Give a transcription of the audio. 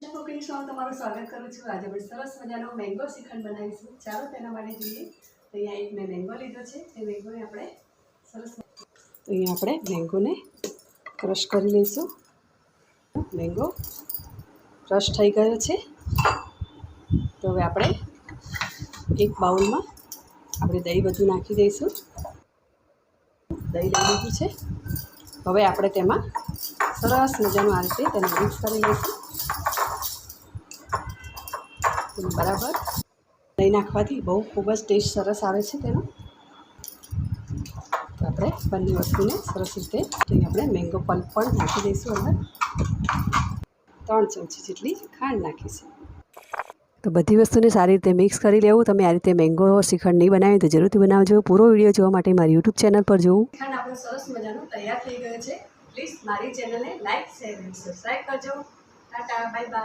Cooking શોમાં તમારું સ્વાગત કરું છું। આજે આપણે સરસ મજાનો મેંગો શ્રીખંડ બનાવીશું। ચાલો તેના માટે જોઈએ। તો અહીંયા એક મેં મેંગો લીધો છે। એ મેંગોને આપણે સરસ તો અહીંયા આપણે મેંગોને ક્રશ કરી લઈશું। મેંગો ક્રશ થઈ ગયો છે। તો હવે આપણે એક બાઉલમાં આપણે દહીં બધું નાખી દઈશું। દહીં લઈ લીધું છે। હવે આપણે તેમાં સરસ મજાનું આ રીતે તેને મિક્સ કરી લઈશું। બરાબર દહીં નાખવાથી બહુ ખૂબ જ ટેસ્ટ સરસ આવે છે તેનો। તો આપણે બંને વસ્તુને સરસ રીતે આપણે મેંગો પલ્પ પણ નાખી દઈશું। અંદર 3 ચમચી જેટલી ખાંડ નાખીશું। તો બધી વસ્તુને સારી રીતે મિક્સ કરી લેવું। તમે આ રીતે મેંગો શ્રીખંડ નહીં બનાવી તો જરૂરથી બનાવજો। પૂરો વિડીયો જોવા માટે મારી યુટ્યુબ ચેનલ પર જોવું। શ્રીખંડ આપણો સરસ મજાનો તૈયાર થઈ ગયો છે। પ્લીઝ મારી ચેનલને લાઈક શેર અને સબસ્ક્રાઈબ કરજો। Tata bye bye.